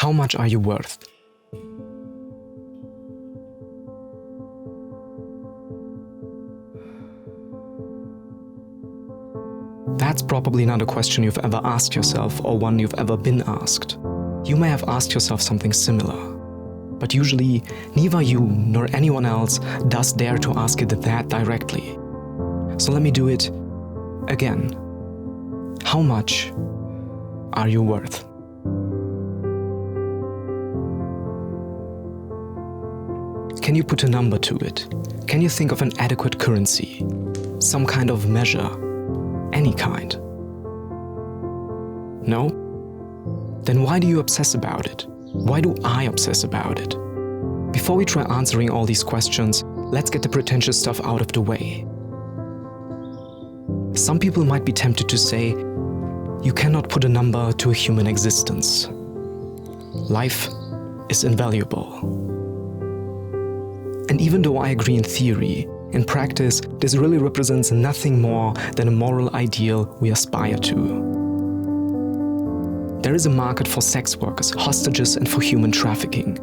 How much are you worth? That's probably not a question you've ever asked yourself or one you've ever been asked. You may have asked yourself something similar, but usually neither you nor anyone else does dare to ask it that directly. So let me do it again. How much are you worth? Can you put a number to it? Can you think of an adequate currency? Some kind of measure? Any kind? No? Then why do you obsess about it? Why do I obsess about it? Before we try answering all these questions, let's get the pretentious stuff out of the way. Some people might be tempted to say, you cannot put a number to a human existence. Life is invaluable. And even though I agree in theory, in practice, this really represents nothing more than a moral ideal we aspire to. There is a market for sex workers, hostages, and for human trafficking.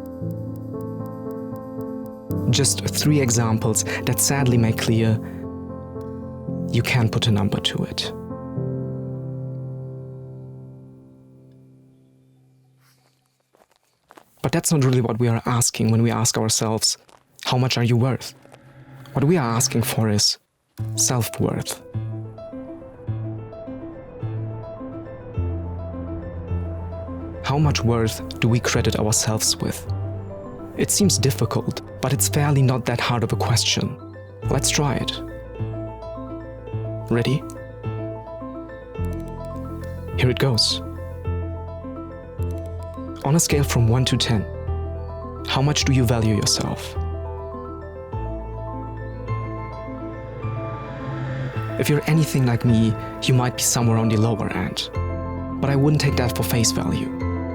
Just 3 examples that sadly make clear you can't put a number to it. But that's not really what we are asking when we ask ourselves, how much are you worth? What we are asking for is self-worth. How much worth do we credit ourselves with? It seems difficult, but it's fairly not that hard of a question. Let's try it. Ready? Here it goes. On a scale from 1 to 10, how much do you value yourself? If you're anything like me, you might be somewhere on the lower end. But I wouldn't take that for face value.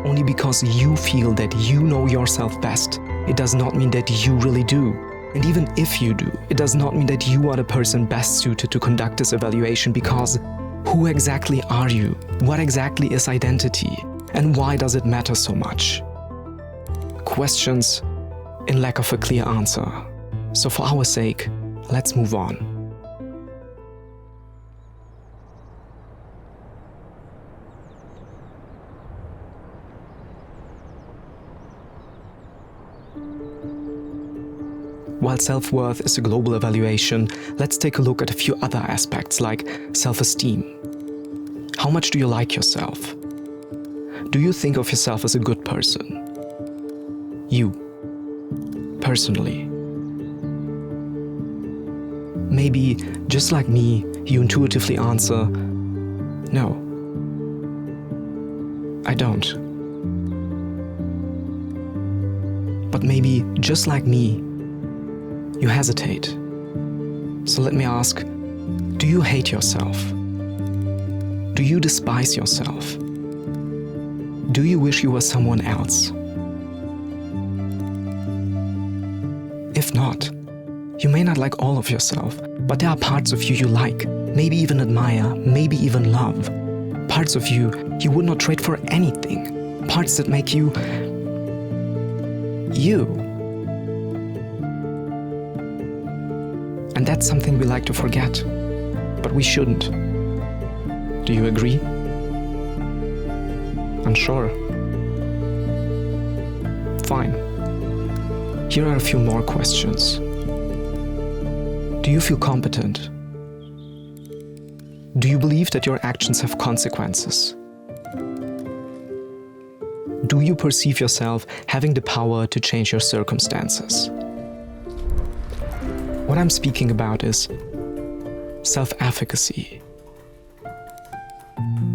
Only because you feel that you know yourself best, it does not mean that you really do. And even if you do, it does not mean that you are the person best suited to conduct this evaluation, because who exactly are you? What exactly is identity? And why does it matter so much? Questions in lack of a clear answer. So for our sake, let's move on. While self-worth is a global evaluation, let's take a look at a few other aspects like self-esteem. How much do you like yourself? Do you think of yourself as a good person? You, personally. Maybe, just like me, you intuitively answer, no, I don't. But maybe, just like me, you hesitate. So let me ask, do you hate yourself? Do you despise yourself? Do you wish you were someone else? If not, you may not like all of yourself, but there are parts of you like, maybe even admire, maybe even love. Parts of you would not trade for anything. Parts that make you, you. And that's something we like to forget, but we shouldn't. Do you agree? Unsure? Fine. Here are a few more questions. Do you feel competent? Do you believe that your actions have consequences? Do you perceive yourself having the power to change your circumstances? What I'm speaking about is self-efficacy.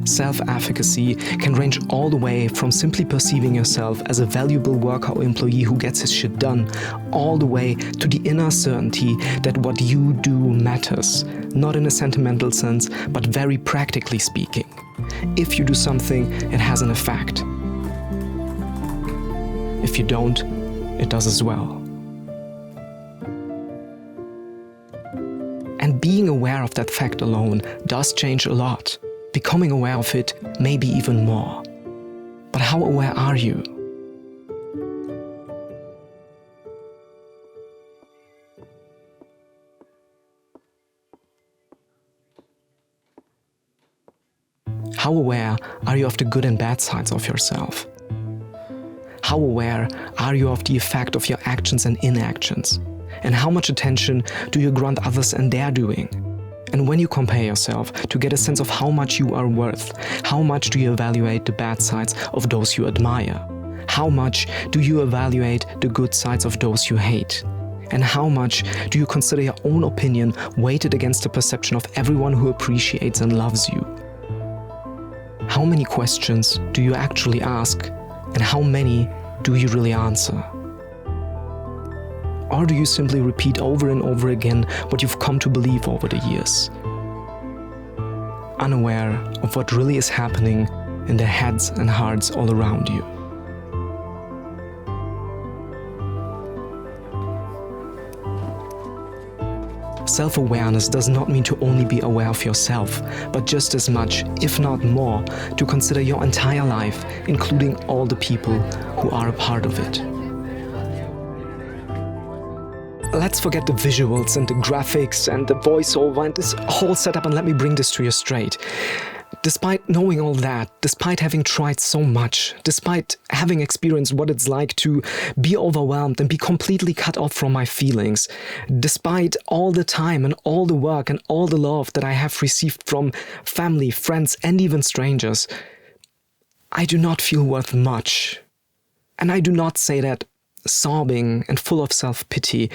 Self-efficacy can range all the way from simply perceiving yourself as a valuable worker or employee who gets his shit done, all the way to the inner certainty that what you do matters, not in a sentimental sense, but very practically speaking. If you do something, it has an effect. If you don't, it does as well. And being aware of that fact alone does change a lot. Becoming aware of it, maybe even more. But how aware are you? How aware are you of the good and bad sides of yourself? How aware are you of the effect of your actions and inactions? And how much attention do you grant others and their doing? And when you compare yourself to get a sense of how much you are worth, how much do you evaluate the bad sides of those you admire? How much do you evaluate the good sides of those you hate? And how much do you consider your own opinion weighted against the perception of everyone who appreciates and loves you? How many questions do you actually ask, and how many do you really answer? Or do you simply repeat over and over again what you've come to believe over the years? Unaware of what really is happening in the heads and hearts all around you. Self-awareness does not mean to only be aware of yourself, but just as much, if not more, to consider your entire life, including all the people who are a part of it. Let's forget the visuals and the graphics and the voiceover and this whole setup, and let me bring this to you straight. Despite knowing all that, despite having tried so much, despite having experienced what it's like to be overwhelmed and be completely cut off from my feelings, despite all the time and all the work and all the love that I have received from family, friends, and even strangers, I do not feel worth much. And I do not say that sobbing and full of self-pity,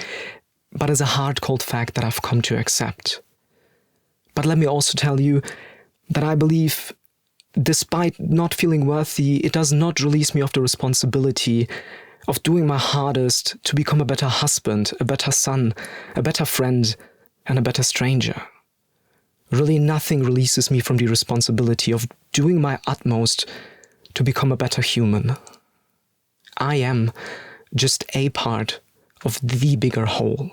but as a hard, cold fact that I've come to accept. But let me also tell you that I believe, despite not feeling worthy, it does not release me of the responsibility of doing my hardest to become a better husband, a better son, a better friend, and a better stranger. Really, nothing releases me from the responsibility of doing my utmost to become a better human. I am just a part of the bigger whole.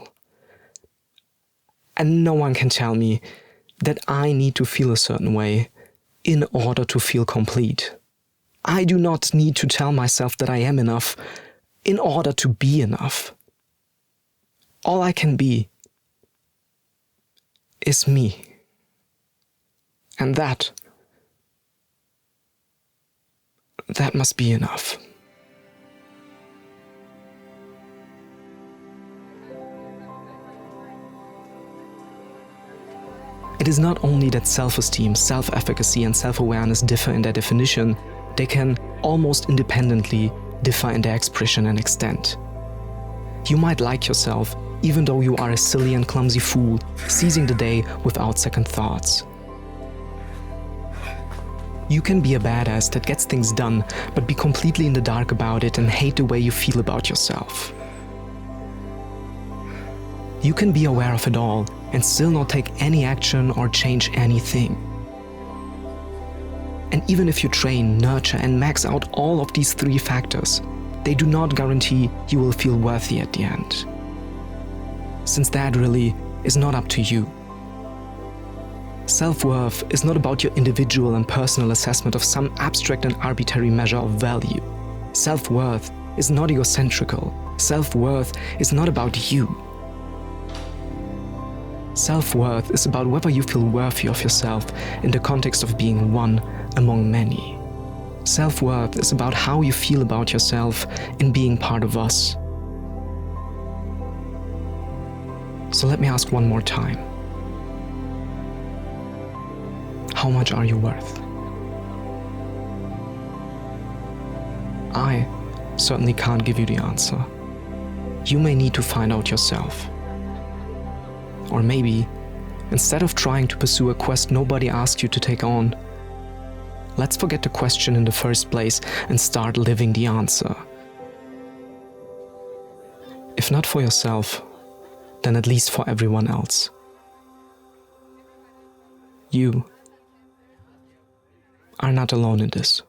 And no one can tell me that I need to feel a certain way in order to feel complete. I do not need to tell myself that I am enough in order to be enough. All I can be is me. And that must be enough. It is not only that self-esteem, self-efficacy, and self-awareness differ in their definition, they can almost independently differ in their expression and extent. You might like yourself, even though you are a silly and clumsy fool, seizing the day without second thoughts. You can be a badass that gets things done, but be completely in the dark about it and hate the way you feel about yourself. You can be aware of it all and still not take any action or change anything. And even if you train, nurture, and max out all of these three factors, they do not guarantee you will feel worthy at the end. Since that really is not up to you. Self-worth is not about your individual and personal assessment of some abstract and arbitrary measure of value. Self-worth is not egocentrical. Self-worth is not about you. Self-worth is about whether you feel worthy of yourself in the context of being one among many. Self-worth is about how you feel about yourself in being part of us. So let me ask one more time. How much are you worth? I certainly can't give you the answer. You may need to find out yourself. Or maybe, instead of trying to pursue a quest nobody asked you to take on, let's forget the question in the first place and start living the answer. If not for yourself, then at least for everyone else. You are not alone in this.